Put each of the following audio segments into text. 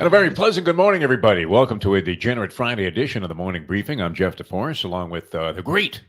And a very pleasant good morning, everybody. Welcome to a degenerate Friday edition of the Morning Briefing. I'm Jeff DeForest, along with the great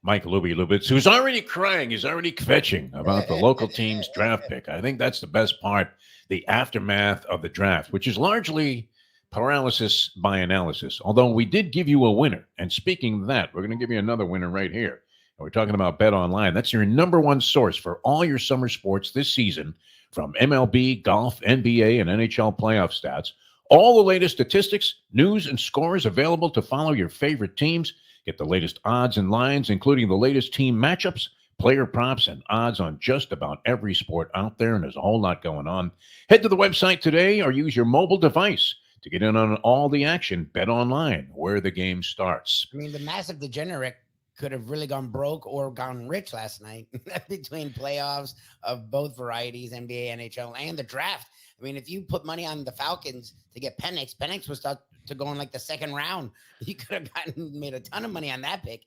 Mike Lubitz, who's already crying. He's already kvetching about the local team's draft pick. I think that's the best part, the aftermath of the draft, which is largely paralysis by analysis. Although we did give you a winner. And speaking of that, we're going to give you another winner right here. And we're talking about Bet Online. That's your number one source for all your summer sports this season, from MLB, golf, NBA, and NHL playoff stats. All the latest statistics, news, and scores available to follow your favorite teams. Get the latest odds and lines, including the latest team matchups, player props, and odds on just about every sport out there, and there's a whole lot going on. Head to the website today or use your mobile device to get in on all the action. Bet Online, where the game starts. I mean, the massive degenerate could have really gone broke or gone rich last night between playoffs of both varieties, NBA, NHL, and the draft. I mean, if you put money on the Falcons to get Penix was thought to go in like the second round. You could have made a ton of money on that pick.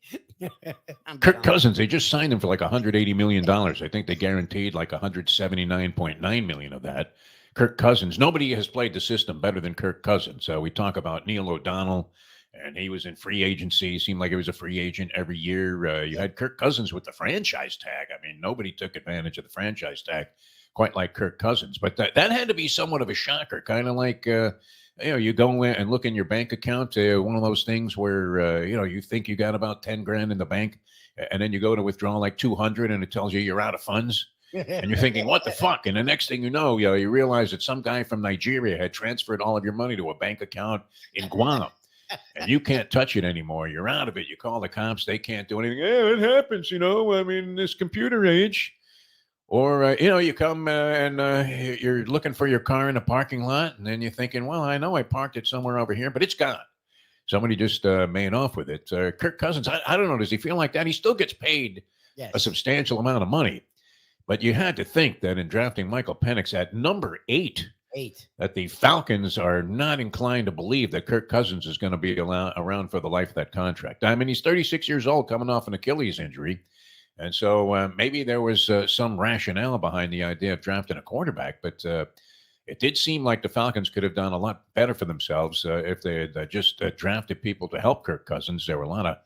Kirk Cousins, they just signed him for like $180 million. I think they guaranteed like $179.9 million of that. Kirk Cousins, nobody has played the system better than Kirk Cousins. We talk about Neil O'Donnell, and he was in free agency. Seemed like he was a free agent every year. You had Kirk Cousins with the franchise tag. I mean, nobody took advantage of the franchise tag quite like Kirk Cousins. But that had to be somewhat of a shocker, kind of like, you go in and look in your bank account, one of those things where, you think you got about 10 grand in the bank, and then you go to withdraw like 200 and it tells you you're out of funds. And you're thinking, what the fuck? And the next thing you know, you realize that some guy from Nigeria had transferred all of your money to a bank account in Guam. And you can't touch it anymore. You're out of it. You call the cops. They can't do anything. Yeah, it happens, I mean, this computer age. Or, you come and you're looking for your car in a parking lot. And then you're thinking, well, I know I parked it somewhere over here, but it's gone. Somebody just made off with it. Kirk Cousins, I don't know. Does he feel like that? He still gets paid a substantial amount of money. But you had to think that in drafting Michael Penix at number 8, that the Falcons are not inclined to believe that Kirk Cousins is going to be around for the life of that contract. I mean, he's 36 years old, coming off an Achilles injury. And so maybe there was some rationale behind the idea of drafting a quarterback. But it did seem like the Falcons could have done a lot better for themselves if they had just drafted people to help Kirk Cousins. There were a lot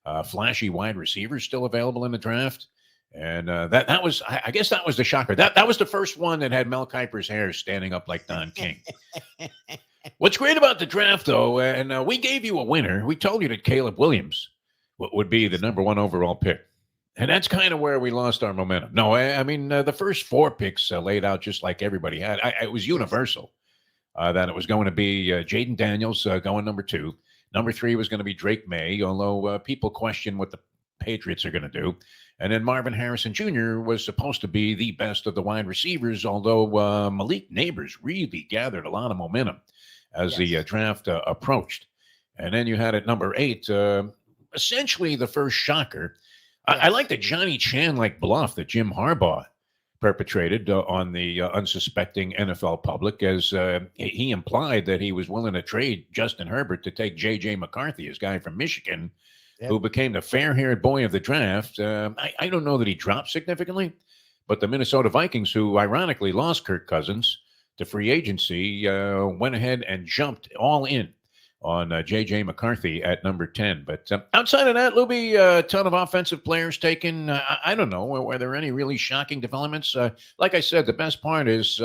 of flashy wide receivers still available in the draft. And that was, I guess that was the shocker. That was the first one that had Mel Kiper's hair standing up like Don King. What's great about the draft, though, and we gave you a winner. We told you that Caleb Williams would be the number 1 overall pick. And that's kind of where we lost our momentum. No, I mean, the first 4 picks laid out just like everybody had. It was universal that it was going to be Jaden Daniels going number 2. Number 3 was going to be Drake May, although people question what the Patriots are going to do. And then Marvin Harrison Jr. was supposed to be the best of the wide receivers, although Malik Neighbors really gathered a lot of momentum as the draft approached. And then you had at number 8, essentially the first shocker. I like the Johnny Chan-like bluff that Jim Harbaugh perpetrated on the unsuspecting NFL public, as he implied that he was willing to trade Justin Herbert to take J.J. McCarthy, his guy from Michigan, who became the fair-haired boy of the draft. I don't know that he dropped significantly, but the Minnesota Vikings, who ironically lost Kirk Cousins to free agency, went ahead and jumped all in on J.J. McCarthy at number 10. But outside of that, Lubie, a ton of offensive players taken. I don't know. Were there any really shocking developments? Like I said, the best part is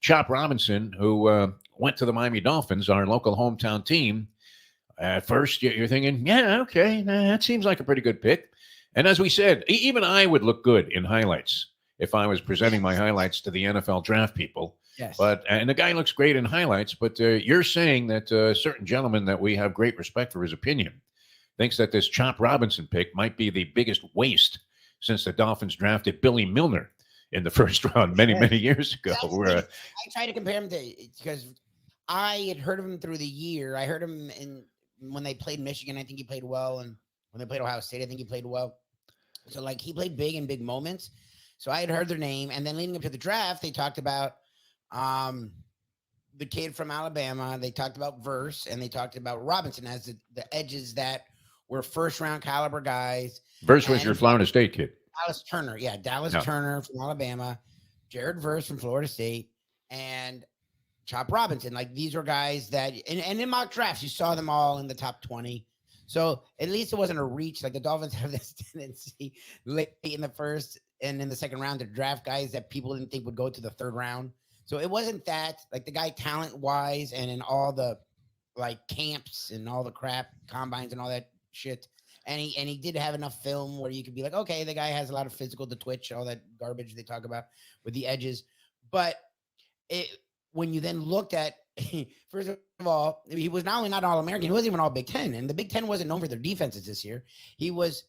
Chop Robinson, who went to the Miami Dolphins, our local hometown team. At first, you're thinking, yeah, okay, that seems like a pretty good pick. And as we said, even I would look good in highlights if I was presenting my highlights to the NFL draft people. Yes. And the guy looks great in highlights, but you're saying that a certain gentleman that we have great respect for his opinion thinks that this Chop Robinson pick might be the biggest waste since the Dolphins drafted Billy Milner in the first round many years ago. I try to compare him to, because I had heard of him through the year. I heard him when they played Michigan. I think he played well. And when they played Ohio State, I think he played well. So, like, he played big in big moments. So I had heard their name. And then leading up to the draft, they talked about the kid from Alabama. They talked about Verse, and they talked about Robinson as the edges that were first-round caliber guys. Verse was your Florida State kid. Dallas Turner. Yeah, Dallas Turner from Alabama. Jared Verse from Florida State. And Chop Robinson. Like these were guys that, and in mock drafts, you saw them all in the top 20. So at least it wasn't a reach. Like the Dolphins have this tendency late in the first and in the second round to draft guys that people didn't think would go to the third round. So it wasn't that. Like the guy talent wise and in all the like camps and all the crap, combines and all that shit. And he did have enough film where you could be like, okay, the guy has a lot of physical to twitch, all that garbage they talk about with the edges. But when you then looked at, first of all, he was not only not All-American, he wasn't even All Big Ten. And the Big Ten wasn't known for their defenses this year. He was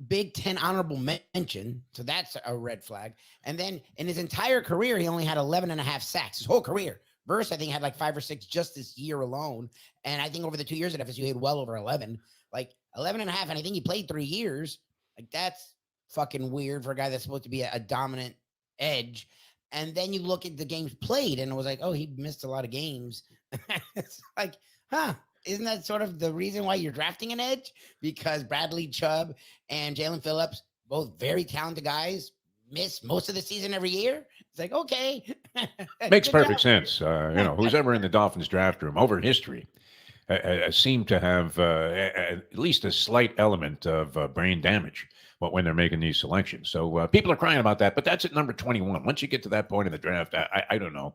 Big Ten honorable mention. So that's a red flag. And then in his entire career, he only had 11 and a half sacks, his whole career. Verse, I think, had like 5 or 6 just this year alone. And I think over the 2 years at FSU, he had well over 11, like 11 and a half. And I think he played 3 years. Like that's fucking weird for a guy that's supposed to be a dominant edge. And then you look at the games played and it was like, oh, he missed a lot of games. It's like, isn't that sort of the reason why you're drafting an edge? Because Bradley Chubb and Jalen Phillips, both very talented guys, miss most of the season every year. It's like, okay. Makes perfect sense. Who's ever in the Dolphins draft room over history seemed to have at least a slight element of brain damage when they're making these selections. So people are crying about that, but that's at number 21. Once you get to that point in the draft, I don't know.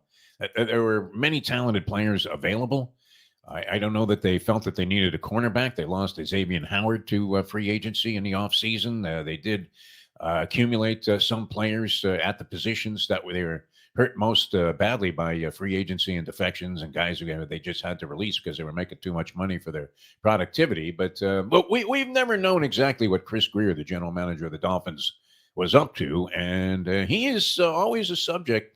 There were many talented players available. I don't know that they felt that they needed a cornerback. They lost Xavier Howard to free agency in the offseason. They did accumulate some players at the positions that they were hurt most badly by free agency and defections and guys who they just had to release because they were making too much money for their productivity. But we've never known exactly what Chris Greer, the general manager of the Dolphins, was up to. And he is always a subject,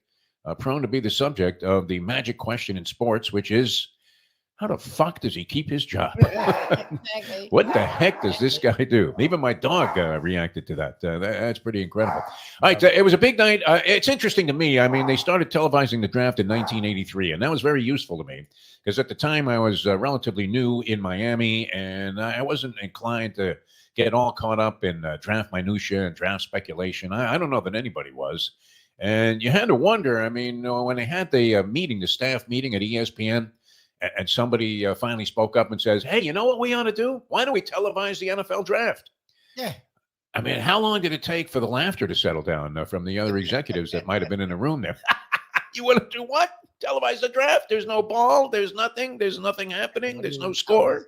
prone to be the subject of the magic question in sports, which is, how the fuck does he keep his job? Exactly. What the heck does this guy do? Even my dog reacted to that. That's pretty incredible. All right, it was a big night. It's interesting to me. I mean, they started televising the draft in 1983, and that was very useful to me because at the time I was relatively new in Miami, and I wasn't inclined to get all caught up in draft minutia and draft speculation. I don't know that anybody was. And you had to wonder, I mean, when they had the meeting, the staff meeting at ESPN, and somebody finally spoke up and says, hey, you know what we ought to do? Why don't we televise the NFL draft? Yeah. I mean, how long did it take for the laughter to settle down from the other executives that might have been in the room there? You want to do what? Televise the draft? There's no ball. There's nothing. There's nothing happening. There's no score.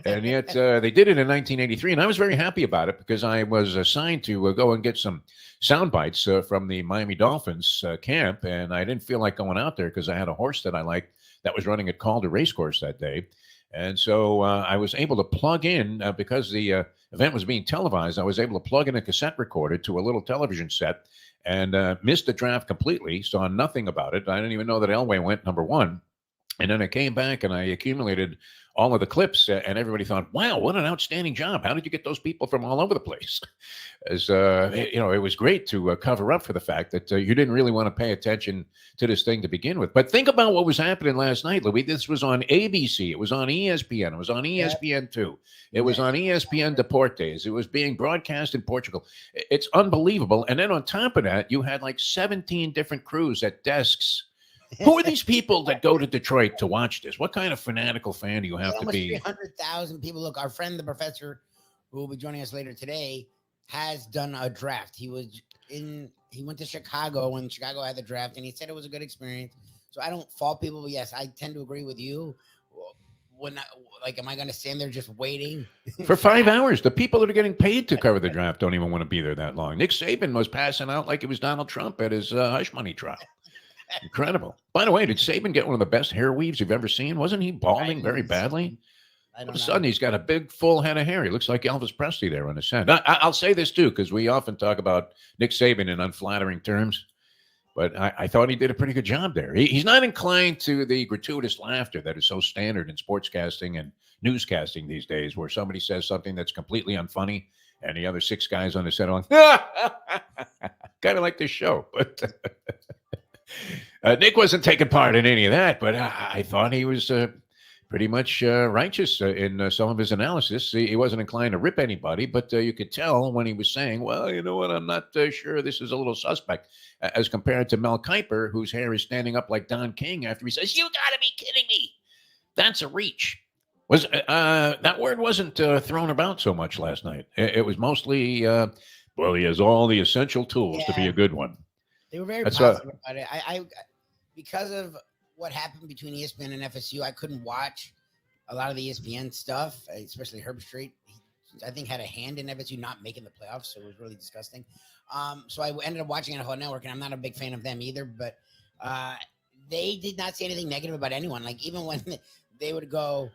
And yet they did it in 1983. And I was very happy about it because I was assigned to go and get some sound bites from the Miami Dolphins camp. And I didn't feel like going out there because I had a horse that I liked that was running at Calder Racecourse that day. And so I was able to plug in, because the event was being televised, I was able to plug in a cassette recorder to a little television set and missed the draft completely, saw nothing about it. I didn't even know that Elway went number 1. And then I came back and I accumulated all of the clips, and everybody thought, wow, what an outstanding job. How did you get those people from all over the place? As it was great to cover up for the fact that you didn't really want to pay attention to this thing to begin with. But think about what was happening last night, Louis. This was on ABC. It was on ESPN. It was on ESPN2. It was on ESPN Deportes. It was being broadcast in Portugal. It's unbelievable. And then on top of that, you had like 17 different crews at desks. Who are these people that go to Detroit to watch this? What kind of fanatical fan do you have to be? 300,000 people. Look, our friend, the professor, who will be joining us later today, has done a draft. He went to Chicago when Chicago had the draft, and he said it was a good experience. So I don't fault people, but yes, I tend to agree with you. Am I going to stand there just waiting for 5 hours? The people that are getting paid to cover the draft don't even want to be there that long. Nick Saban was passing out like it was Donald Trump at his hush money trial. Incredible. By the way, did Saban get one of the best hair weaves you've ever seen? Wasn't he balding very badly? All of a sudden, he's got a big, full head of hair. He looks like Elvis Presley there on his head. I'll say this, too, because we often talk about Nick Saban in unflattering terms. But I thought he did a pretty good job there. He's not inclined to the gratuitous laughter that is so standard in sportscasting and newscasting these days, where somebody says something that's completely unfunny, and the other 6 guys on the set are like, kind of like this show. But Nick wasn't taking part in any of that, but I thought he was pretty much righteous in some of his analysis. He wasn't inclined to rip anybody, but you could tell when he was saying, well, you know what, I'm not sure this is a little suspect, as compared to Mel Kiper, whose hair is standing up like Don King after he says, you got to be kidding me. That's a reach. Was that word wasn't thrown about so much last night. It was mostly, well, he has all the essential tools to be a good one. They were very That's positive about it. I because of what happened between ESPN and FSU, I couldn't watch a lot of the ESPN stuff, especially Herb Street. I think had a hand in FSU not making the playoffs, so it was really disgusting. So I ended up watching NFL Network, and I'm not a big fan of them either, but they did not say anything negative about anyone. Like, even when they would go,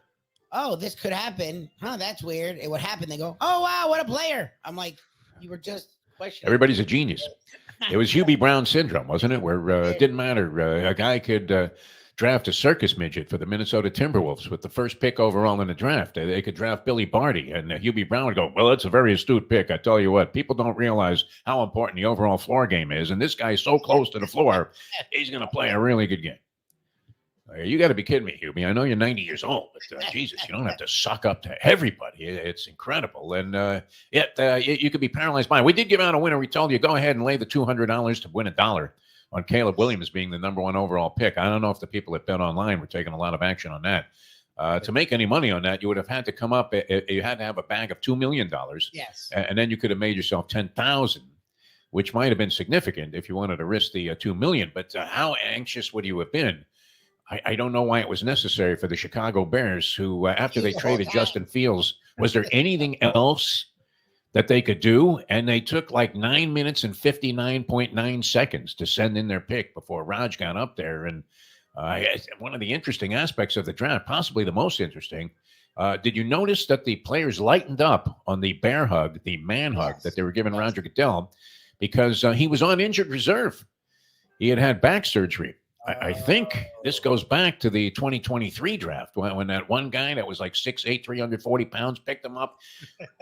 oh, this could happen. Huh, that's weird. It would happen. They go, oh, wow, what a player. I'm like, you were just questioning. Everybody's a genius. It was Hubie Brown syndrome, wasn't it? Where it didn't matter. A guy could draft a circus midget for the Minnesota Timberwolves with the first pick overall in the draft. They could draft Billy Barty, and Hubie Brown would go, well, that's a very astute pick. I tell you what, people don't realize how important the overall floor game is, and this guy's so close to the floor, he's going to play a really good game. You got to be kidding me, Hubie. I know you're 90 years old, but Jesus, you don't have to suck up to everybody. It's incredible. And you could be paralyzed by it. We did give out a winner. We told you, go ahead and lay the $200 to win $1 on Caleb Williams being the #1 overall pick. I don't know if the people at Bet Online were taking a lot of action on that. To make any money on that, you would have had to come up. You had to have a bag of $2 million. Yes. And then you could have made yourself $10,000, which might have been significant if you wanted to risk the $2 million. But how anxious would you have been? I don't know why it was necessary for the Chicago Bears, who, after they traded Justin Fields, was there anything else that they could do? And they took like 9 minutes and 59.9 seconds to send in their pick before Raj got up there. And one of the interesting aspects of the draft, possibly the most interesting, did you notice that the players lightened up on the bear hug, the man hug that they were giving Roger Goodell, because he was on injured reserve. He had back surgery. I think this goes back to the 2023 draft when that one guy that was like 6'8", 340 pounds picked him up,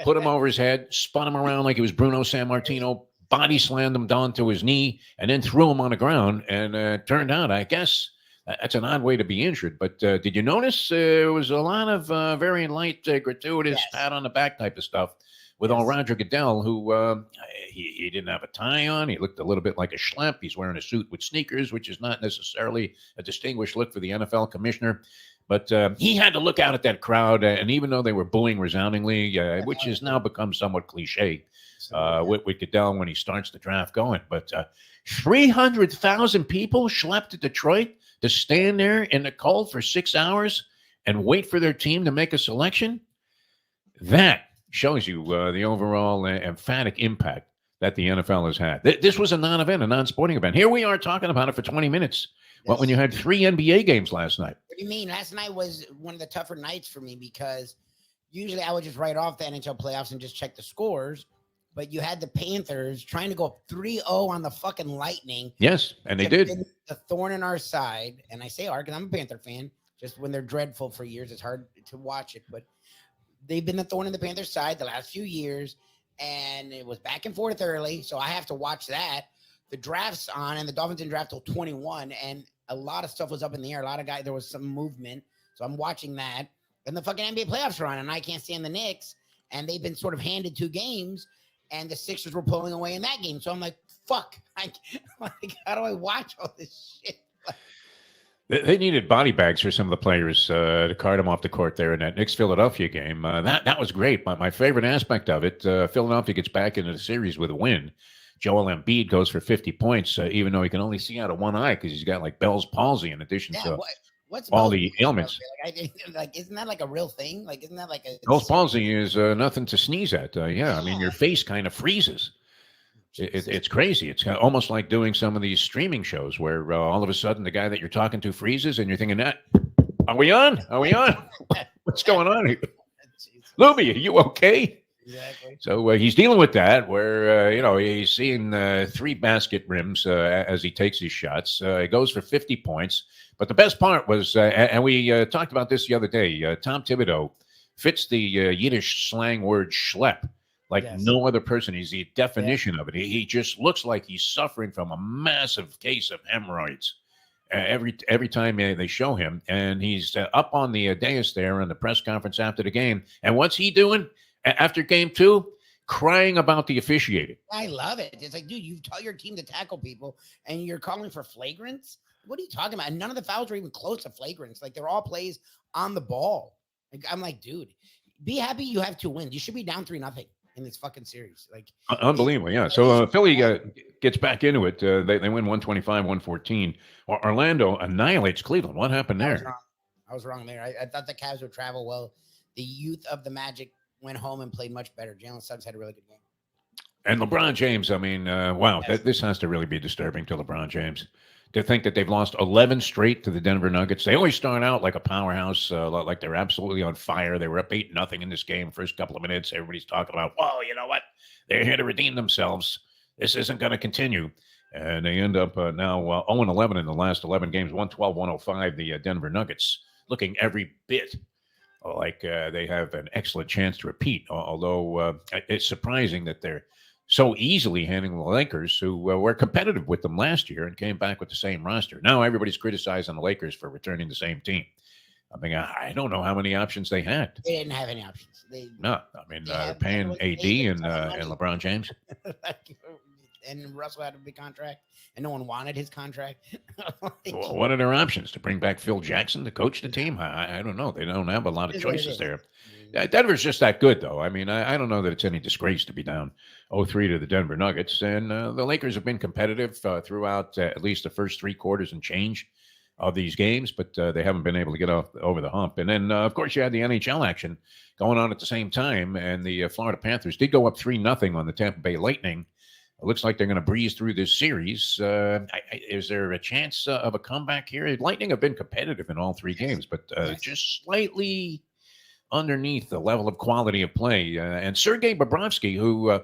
put him over his head, spun him around like he was Bruno Sammartino, body slammed him down to his knee, and then threw him on the ground. And it turned out, I guess, that's an odd way to be injured. But did you notice there was a lot of very light, gratuitous pat on the back type of stuff with old Roger Goodell, who he didn't have a tie on. He looked a little bit like a schlep. He's wearing a suit with sneakers, which is not necessarily a distinguished look for the NFL commissioner. But he had to look out at that crowd, and even though they were booing resoundingly, which has now become somewhat cliche with Goodell when he starts the draft going. But 300,000 people schlepped to Detroit to stand there in the cold for 6 hours and wait for their team to make a selection. That shows you the overall emphatic impact that the NFL has had. This was a non-event, a non-sporting event. Here we are talking about it for 20 minutes. Well, when you had 3 NBA games last night. What do you mean? Last night was one of the tougher nights for me because usually I would just write off the NHL playoffs and just check the scores. But you had the Panthers trying to go 3-0 on the fucking Lightning. Yes, and they did. The thorn in our side. And I say our because I'm a Panther fan. Just when they're dreadful for years, it's hard to watch it. But they've been the thorn in the Panthers' side the last few years, and it was back and forth early, so I have to watch that. The draft's on, and the Dolphins didn't draft till 21, and a lot of stuff was up in the air. A lot of guys, there was some movement, so I'm watching that. And the fucking NBA playoffs are on, and I can't stand the Knicks, and they've been sort of handed 2 games, and the Sixers were pulling away in that game. So I'm like, fuck, how do I watch all this shit? They needed body bags for some of the players to cart them off the court there in that Knicks-Philadelphia game. That was great. My favorite aspect of it, Philadelphia gets back into the series with a win. Joel Embiid goes for 50 points, even though he can only see out of one eye because he's got like Bell's palsy in addition to all the ailments. Isn't that like a real thing? Like, isn't that like a... Bell's palsy is nothing to sneeze at. I mean, your face kind of freezes. It's crazy. It's almost like doing some of these streaming shows where all of a sudden the guy that you're talking to freezes and you're thinking, are we on? Are we on? What's going on here? Lubie, are you okay? Exactly. So he's dealing with that where, he's seeing 3 basket rims as he takes his shots. He goes for 50 points. But the best part was, and we talked about this the other day, Tom Thibodeau fits the Yiddish slang word schlep. Like no other person. He's the definition of it. He just looks like he's suffering from a massive case of hemorrhoids. every time they show him, and he's up on the dais there in the press conference after the game. And what's he doing after game 2? Crying about the officiating. I love it. It's like, dude, you tell your team to tackle people, and you're calling for flagrants. What are you talking about? And none of the fouls were even close to flagrants. Like, they're all plays on the ball. Like, I'm like, dude, be happy you have 2 wins. You should be down 3-0 in this fucking series. Like, unbelievable. Yeah. So Philly gets back into it. They win 125-114. Orlando annihilates Cleveland. What happened there? I was wrong there. I thought the Cavs would travel well. The youth of the Magic went home and played much better. Jalen Suggs had a really good game. And LeBron James, I mean, wow, this has to really be disturbing to LeBron James. To think that they've lost 11 straight to the Denver Nuggets. They always start out like a powerhouse, like they're absolutely on fire. They were up 8-0 in this game, first couple of minutes. Everybody's talking about, whoa, you know what? They're here to redeem themselves. This isn't going to continue. And they end up now 0-11 in the last 11 games, 112-105, the Denver Nuggets, looking every bit like they have an excellent chance to repeat, although it's surprising that they're so easily handling the Lakers, who were competitive with them last year and came back with the same roster. Now everybody's criticizing the Lakers for returning the same team. I mean, I don't know how many options they had. They didn't have any options. No, I mean, they're paying AD and LeBron James. And Russell had a big contract, and no one wanted his contract. Well, what are their options? To bring back Phil Jackson to coach the team? I don't know. They don't have a lot of choices there. Denver's just that good, though. I mean, I don't know that it's any disgrace to be down 0-3 to the Denver Nuggets. And the Lakers have been competitive throughout at least the first 3 quarters and change of these games, but they haven't been able to get over the hump. And then, of course, you had the NHL action going on at the same time, and the Florida Panthers did go up 3-0 on the Tampa Bay Lightning. It looks like they're going to breeze through this series. Is there a chance of a comeback here? Lightning have been competitive in all 3 games, but just slightly underneath the level of quality of play. And Sergei Bobrovsky, who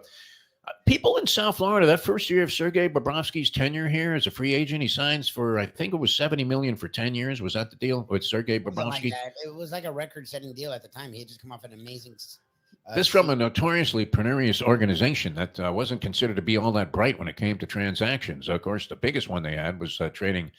people in South Florida, that first year of Sergei Bobrovsky's tenure here as a free agent, he signs for, I think it was $70 million for 10 years. Was that the deal with Sergei Bobrovsky? It was like a record-setting deal at the time. He had just come off an amazing this from a notoriously penurious organization that wasn't considered to be all that bright when it came to transactions. Of course, the biggest one they had was trading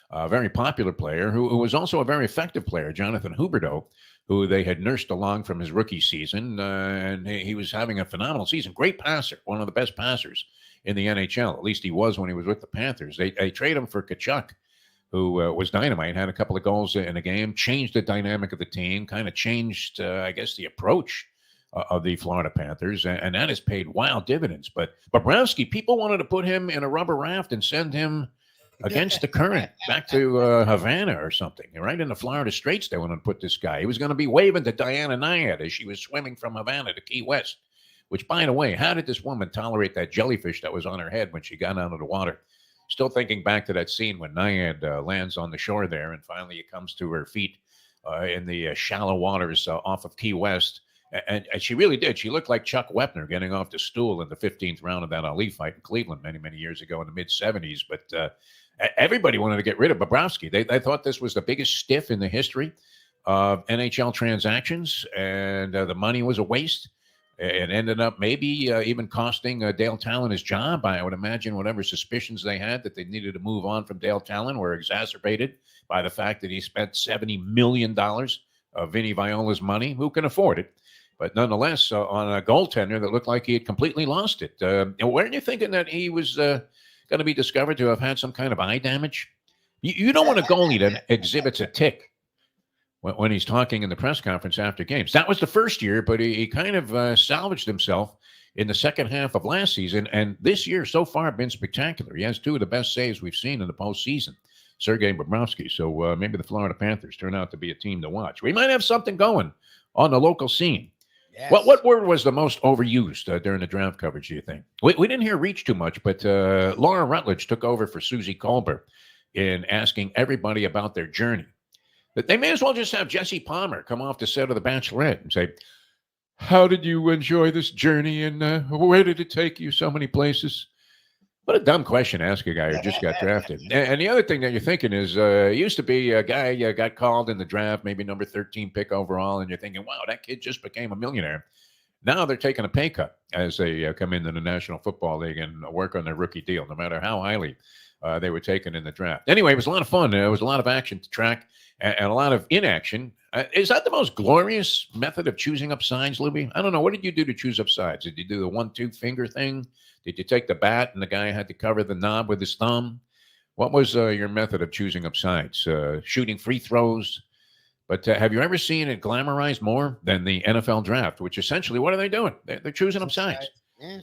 a very popular player who was also a very effective player, Jonathan Huberdeau, who they had nursed along from his rookie season. And he was having a phenomenal season. Great passer, one of the best passers in the NHL. At least he was when he was with the Panthers. They trade him for Tkachuk, who was dynamite, had a couple of goals in a game, changed the dynamic of the team, kind of changed, I guess, the approach of the Florida Panthers, and that has paid wild dividends. But Bobrovsky, people wanted to put him in a rubber raft and send him against the current back to Havana or something. Right in the Florida Straits, they wanted to put this guy. He was going to be waving to Diana Nyad as she was swimming from Havana to Key West, which, by the way, how did this woman tolerate that jellyfish that was on her head when she got out of the water? Still thinking back to that scene when Nyad lands on the shore there, and finally it comes to her feet in the shallow waters off of Key West. And she really did. She looked like Chuck Wepner getting off the stool in the 15th round of that Ali fight in Cleveland many, many years ago in the mid-'70s. But everybody wanted to get rid of Bobrovsky. They thought this was the biggest stiff in the history of NHL transactions, and the money was a waste. It ended up maybe even costing Dale Talon his job. I would imagine whatever suspicions they had that they needed to move on from Dale Talon were exacerbated by the fact that he spent $70 million of Vinny Viola's money. Who can afford it? But nonetheless, on a goaltender that looked like he had completely lost it. Weren't you thinking that he was going to be discovered to have had some kind of eye damage? You don't want a goalie that exhibits a tick when he's talking in the press conference after games. That was the first year, but he kind of salvaged himself in the second half of last season. And this year so far been spectacular. He has 2 of the best saves we've seen in the postseason, Sergei Bobrovsky. So maybe the Florida Panthers turn out to be a team to watch. We might have something going on the local scene. Yes. What word was the most overused during the draft coverage, do you think? We didn't hear reach too much, but Laura Rutledge took over for Susie Colbert in asking everybody about their journey. That they may as well just have Jesse Palmer come off the set of The Bachelorette and say, how did you enjoy this journey, and where did it take you so many places? What a dumb question to ask a guy who just got drafted. And the other thing that you're thinking is, it used to be a guy got called in the draft, maybe number 13 pick overall, and you're thinking, wow, that kid just became a millionaire. Now they're taking a pay cut as they come into the National Football League and work on their rookie deal, no matter how highly they were taken in the draft. Anyway, it was a lot of fun. There was a lot of action to track and a lot of inaction. Is that the most glorious method of choosing up sides, Lubie? I don't know. What did you do to choose up sides? Did you do the 1-2 finger thing? Did you take the bat and the guy had to cover the knob with his thumb? What was your method of choosing up sides? Shooting free throws? But have you ever seen it glamorized more than the NFL draft, which essentially, what are they doing? They're choosing up sides,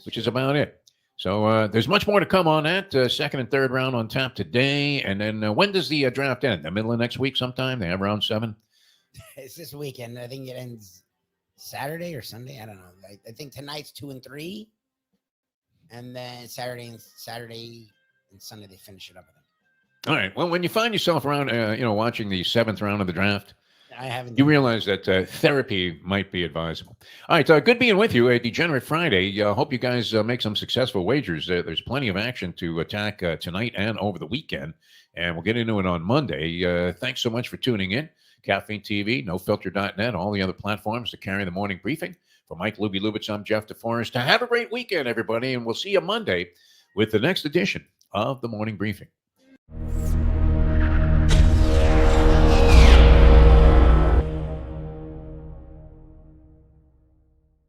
which is about it. So there's much more to come on that. Second and third round on tap today. And then when does the draft end? The middle of next week sometime? They have round 7? It's this weekend. I think it ends Saturday or Sunday. I don't know. I think tonight's 2 and 3. And then Saturday and Sunday, they finish it up. All right. Well, when you find yourself around, watching the 7th round of the draft, I haven't. You realize that therapy might be advisable. All right, good being with you. A Degenerate Friday. Hope you guys make some successful wagers. There's plenty of action to attack tonight and over the weekend, and we'll get into it on Monday. Thanks so much for tuning in. Caffeine TV, NoFilter.net, all the other platforms to carry the morning briefing. For Mike Lubie Lubitz, I'm Jeff DeForest. Have a great weekend, everybody, and we'll see you Monday with the next edition of the morning briefing.